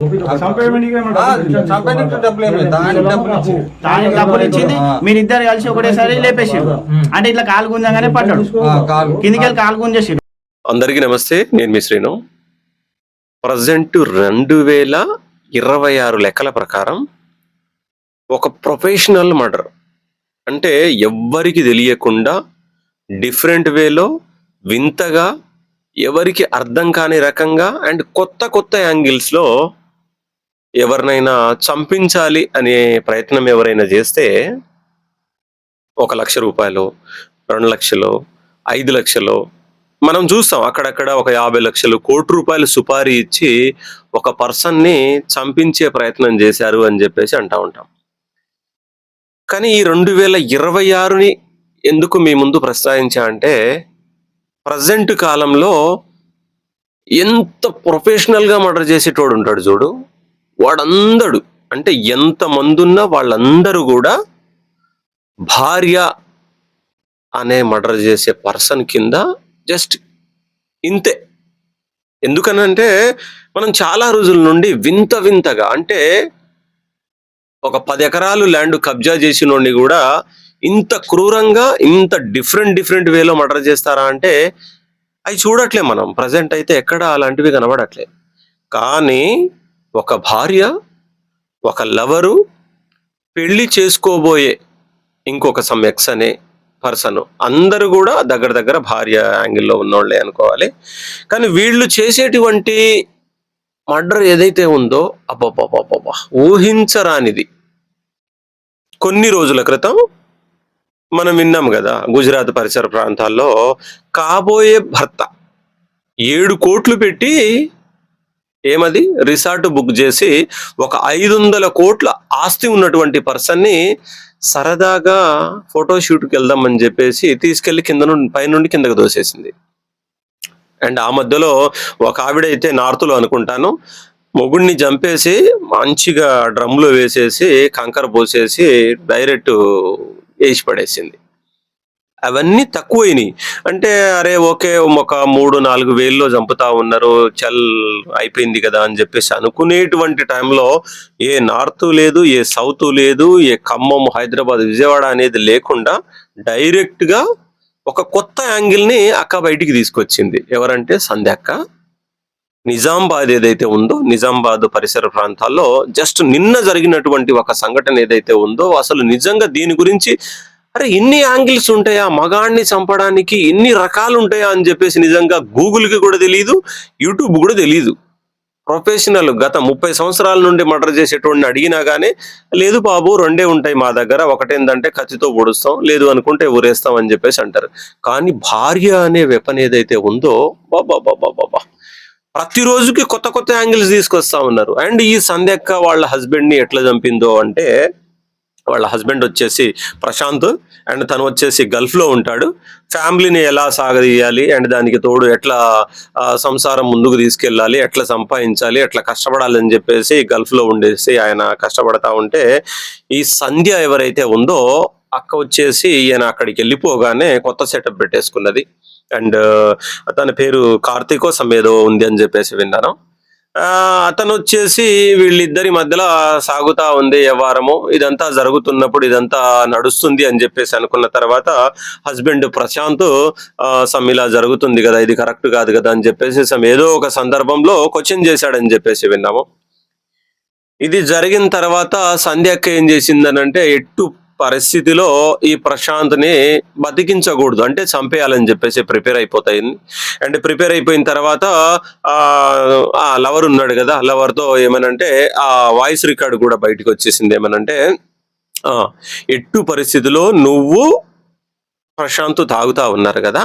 దానికి డబ్బులు ఇచ్చింది మీరిద్దరు కలిసి ఒకటేసారి లేపేసారు. అంటే ఇట్లా కాలు గుంజంగానే పడ్డాడు, కిందికి వెళ్ళి కాలు గుంజేసాడు. అందరికీ నమస్తే, నేను మీ శ్రీను. ప్రజెంట్ 2026 లెక్కల ప్రకారం ఒక ప్రొఫెషనల్ మర్డర్, అంటే ఎవ్వరికి తెలియకుండా డిఫరెంట్ వేలో, వింతగా, ఎవరికి అర్థం కాని రకంగా అండ్ కొత్త కొత్త యాంగిల్స్లో ఎవరినైనా చంపించాలి అనే ప్రయత్నం ఎవరైనా చేస్తే 1,00,000 రూపాయలు, 2 లక్షలు, 5 లక్షలు మనం చూస్తాం. అక్కడక్కడ ఒక 50 లక్షలు, కోటి రూపాయలు సుపారీ ఇచ్చి ఒక పర్సన్ని చంపించే ప్రయత్నం చేశారు అని చెప్పేసి అంటా ఉంటాం. కానీ ఈ 2026ని ఎందుకు మీ ముందు ప్రస్తావించా అంటే, ప్రజెంట్ కాలంలో ఎంత ప్రొఫెషనల్గా మర్డర్ చేసేటోడు ఉంటాడు చూడు, వాడందడు, అంటే ఎంతమంది ఉన్నా వాళ్ళందరూ కూడా భార్య అనే మర్డర్ చేసే పర్సన్ కింద జస్ట్ ఇంతే. ఎందుకనంటే మనం చాలా రోజుల నుండి వింత వింతగా, అంటే ఒక 10 ఎకరాలు ల్యాండ్ కబ్జా చేసినోడిని కూడా ఇంత క్రూరంగా, ఇంత డిఫరెంట్ వేలో మర్డర్ చేస్తారా అంటే అవి చూడట్లే మనం. ప్రజెంట్ అయితే ఎక్కడ అలాంటివి కనబడట్లే. కానీ ఒక భార్య, ఒక లవరు, పెళ్లి చేసుకోబోయే ఇంకొక సమ్ ఎక్స్ అనే పర్సన్, అందరూ కూడా దగ్గర భార్య యాంగిల్లో ఉన్నోళ్లే అనుకోవాలి. కానీ వీళ్ళు చేసేటువంటి మర్డర్ ఏదైతే ఉందో అబ్బబ్బబ్బబ్బా, ఊహించరానిది. కొన్ని రోజుల క్రితం మనం విన్నాం కదా, గుజరాత్ పరిసర ప్రాంతాల్లో కాబోయే భర్త 7 కోట్లు పెట్టి ఏమది రిసార్ట్ బుక్ చేసి ఒక 500 కోట్ల ఆస్తి ఉన్నటువంటి పర్సన్ని సరదాగా ఫోటోషూట్కి వెళ్దామని చెప్పేసి తీసుకెళ్లి పైనుండి కిందకు దోసేసింది. అండ్ ఆ మధ్యలో ఒక ఆవిడైతే నార్త్లో అనుకుంటాను, మొగుడిని చంపేసి మంచిగా డ్రమ్లో వేసేసి కంకర పోసేసి డైరెక్ట్ వేసి పడేసింది. అవన్నీ తక్కువైనాయి. అంటే అరే ఓకే, ఒక 3-4 వేల్లో చంపుతా ఉన్నారు, చల్ అయిపోయింది కదా అని చెప్పేసి అనుకునేటువంటి టైంలో ఏ నార్త్ లేదు, ఏ సౌత్ లేదు, ఏ ఖమ్మం, హైదరాబాద్, విజయవాడ అనేది లేకుండా డైరెక్ట్గా ఒక కొత్త యాంగిల్ని అక్క బయటికి తీసుకొచ్చింది. ఎవరంటే సంధ్యక్క. నిజామాబాద్ ఏదైతే ఉందో, నిజామాబాద్ పరిసర ప్రాంతాల్లో జస్ట్ నిన్న జరిగినటువంటి ఒక సంఘటన ఏదైతే ఉందో, అసలు నిజంగా దీని గురించి అరే ఇన్ని యాంగిల్స్ ఉంటాయా, మగాడిని చంపడానికి ఇన్ని రకాలు ఉంటాయా అని చెప్పేసి నిజంగా గూగుల్కి కూడా తెలియదు, యూట్యూబ్ కూడా తెలియదు. ప్రొఫెషనల్ గత 30 సంవత్సరాల నుండి మర్డర్ చేసేటోడిని అడిగినా కానీ లేదు బాబు, 2 ఉంటాయి మా దగ్గర, ఒకటేందంటే కత్తితో పొడుస్తాం, లేదు అనుకుంటే ఊరేస్తాం అని చెప్పేసి అంటారు. కానీ భార్య అనే వెపన్ ఏదైతే ఉందో బాబా, ప్రతిరోజుకి కొత్త కొత్త యాంగిల్స్ తీసుకొస్తా ఉన్నారు. అండ్ ఈ సంధ్యక్క వాళ్ళ హస్బెండ్ని ఎట్లా చంపిందో అంటే, వాళ్ళ హస్బెండ్ వచ్చేసి ప్రశాంత్, అండ్ తను వచ్చేసి గల్ఫ్లో ఉంటాడు. ఫ్యామిలీని ఎలా సాగదీయాలి అండ్ దానికి తోడు ఎట్లా సంసారం ముందుకు తీసుకెళ్ళాలి, ఎట్లా సంపాదించాలి, ఎట్లా కష్టపడాలి అని చెప్పేసి గల్ఫ్లో ఉండేసి ఆయన కష్టపడతా ఉంటే, ఈ సంధ్య ఎవరైతే ఉందో అక్క వచ్చేసి ఈయన అక్కడికి వెళ్ళిపోగానే కొత్త సెటప్ పెట్టేసుకున్నది. అండ్ తన పేరు కార్తీకో సమ్మేదో ఉంది అని చెప్పేసి విన్నాను. అతను వచ్చేసి వీళ్ళిద్దరి మధ్యలో సాగుతా ఉంది వ్యవహారము. ఇదంతా జరుగుతున్నప్పుడు ఇదంతా నడుస్తుంది అని చెప్పేసి అనుకున్న తర్వాత హస్బెండ్ ప్రశాంత్ ఇలా జరుగుతుంది కదా, ఇది కరెక్ట్ కాదు కదా అని చెప్పేసి ఏదో ఒక సందర్భంలో క్వశ్చన్ చేశాడని చెప్పేసి విన్నాము. ఇది జరిగిన తర్వాత సంధ్యక్క ఏం చేసిందనంటే, ఎట్టు పరిస్థితిలో ఈ ప్రశాంత్ని బతికించకూడదు, అంటే చంపేయాలని చెప్పేసి ప్రిపేర్ అయిపోతాయి. అండ్ ప్రిపేర్ అయిపోయిన తర్వాత ఆ లవర్ ఉన్నాడు కదా, లవర్తో ఏమనంటే ఆ వాయిస్ రికార్డ్ కూడా బయటకు వచ్చేసింది. ఏమనంటే, ఎట్టు పరిస్థితిలో నువ్వు ప్రశాంత్ తాగుతా ఉన్నారు కదా,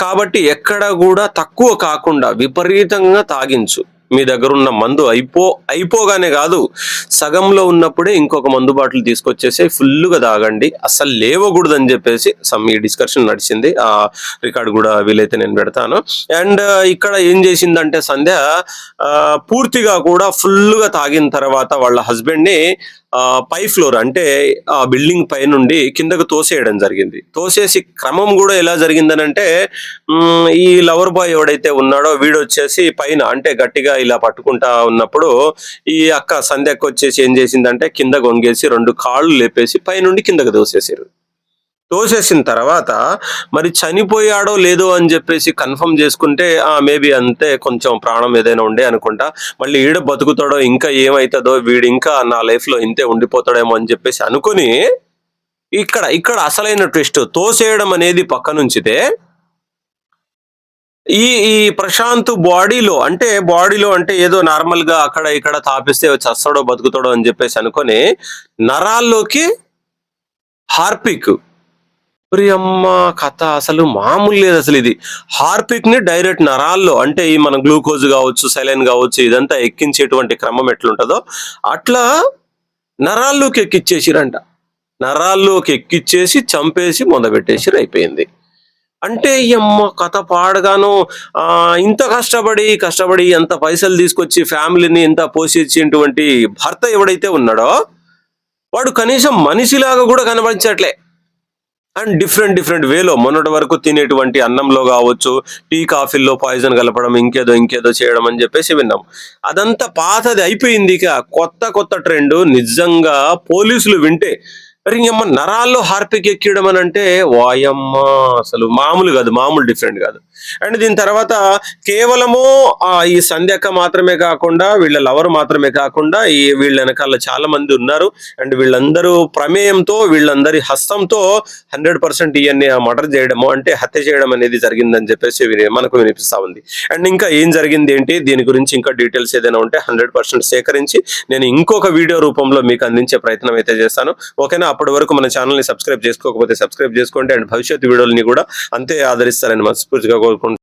కాబట్టి ఎక్కడ కూడా తక్కువ కాకుండా విపరీతంగా తాగించు. మీ దగ్గర ఉన్న మందు అయిపోగానే కాదు, సగంలో ఉన్నప్పుడే ఇంకొక మందు బాటిల్ తీసుకొచ్చేసి ఫుల్గా తాగండి, అస్సలు లేవకూడదు అని చెప్పేసి ఈ డిస్కషన్ నడిచింది. ఆ రికార్డ్ కూడా వీలైతే నేను పెడతాను. అండ్ ఇక్కడ ఏం చేసిందంటే సంధ్య పూర్తిగా కూడా ఫుల్గా తాగిన తర్వాత వాళ్ళ హస్బెండ్ని పై ఫ్లోర్ అంటే ఆ బిల్డింగ్ పై నుండి కిందకు తోసేయడం జరిగింది. తోసేసి క్రమం కూడా ఎలా జరిగిందనంటే ఈ లవర్ బాయ్ ఎవడైతే ఉన్నాడో వీడు వచ్చేసి పైన అంటే గట్టిగా ఇలా పట్టుకుంటా ఉన్నప్పుడు ఈ అక్క సంధ్యక్క వచ్చేసి ఏం చేసిందంటే కింద గొంగేసి 2 కాళ్ళు లేపేసి పై నుండి కిందకు తోసేసారు. తోసేసిన తర్వాత మరి చనిపోయాడో లేదో అని చెప్పేసి కన్ఫర్మ్ చేసుకుంటే మేబీ అంతే, కొంచెం ప్రాణం ఏదైనా ఉండే అనుకుంటా. మళ్ళీ ఈడ బతుకుతాడో ఇంకా ఏమవుతుందో, వీడు ఇంకా నా లైఫ్ లో ఇంతే ఉండిపోతాడేమో అని చెప్పేసి అనుకుని ఇక్కడ అసలైన ట్విస్ట్ తోసేయడం అనేది పక్క నుంచితే ఈ ప్రశాంత్ బాడీలో అంటే ఏదో నార్మల్ గా అక్కడ ఇక్కడ తాపిస్తే చస్తాడో బతుకుతాడో అని చెప్పేసి అనుకొని నరాల్లోకి హార్పిక్, అమ్మ కథ అసలు మామూలు లేదు. అసలు ఇది హార్పిక్ ని డైరెక్ట్ నరాల్లో అంటే ఈ మన గ్లూకోజ్ కావచ్చు, సెలైన్ కావచ్చు, ఇదంతా ఎక్కించేటువంటి క్రమం ఎట్లుంటదో అట్లా నరాల్లోకి ఎక్కిచ్చేసిరంట. నరాల్లోకి ఎక్కిచ్చేసి చంపేసి మొదబెట్టేసి అయిపోయింది. అంటే ఈ అమ్మ కథ పాడగాను ఇంత కష్టపడి ఎంత పైసలు తీసుకొచ్చి ఫ్యామిలీని ఇంత పోషించేటువంటి భర్త ఎవడైతే ఉన్నాడో వాడు కనీసం మనిషిలాగా కూడా కనబడించట్లే. అండ్ డిఫరెంట్ వేలో మొన్నటి వరకు తినేటువంటి అన్నంలో కావచ్చు, టీ కాఫీల్లో పాయిజన్ కలపడం, ఇంకేదో చేయడం అని చెప్పేసి విన్నాం. అదంతా పాతది అయిపోయింది. ఇక కొత్త ట్రెండ్ నిజంగా పోలీసులు వింటే అమ్మ నరాల్లో హార్పిక్ ఎక్కియడం అని అంటే వాయమ్మ అసలు మామూలు డిఫరెంట్ కాదు. అండ్ దీని తర్వాత కేవలము ఈ సంధ్యక్క మాత్రమే కాకుండా వీళ్ళ లవర్ మాత్రమే కాకుండా వీళ్ళ వెనకాల చాలా మంది ఉన్నారు. అండ్ వీళ్ళందరూ ప్రమేయంతో వీళ్ళందరి హస్తంతో 100% ఇవన్నీ మర్డర్ చేయడము అంటే హత్య చేయడం అనేది జరిగిందని చెప్పేసి మనకు వినిపిస్తా ఉంది. అండ్ ఇంకా ఏం జరిగింది ఏంటి దీని గురించి ఇంకా డీటెయిల్స్ ఏదైనా ఉంటే 100% సేకరించి నేను ఇంకొక వీడియో రూపంలో మీకు అందించే ప్రయత్నం అయితే చేస్తాను. ఓకేనా? అప్పటి వరకు మన ఛానల్ని సబ్స్క్రైబ్ చేసుకోకపోతే సబ్స్క్రైబ్ చేసుకోండి. అండ్ భవిష్యత్తు వీడియోలని కూడా అంతే ఆదరిస్తారని మనస్ఫూర్తిగా కోరుకుంటున్నాను.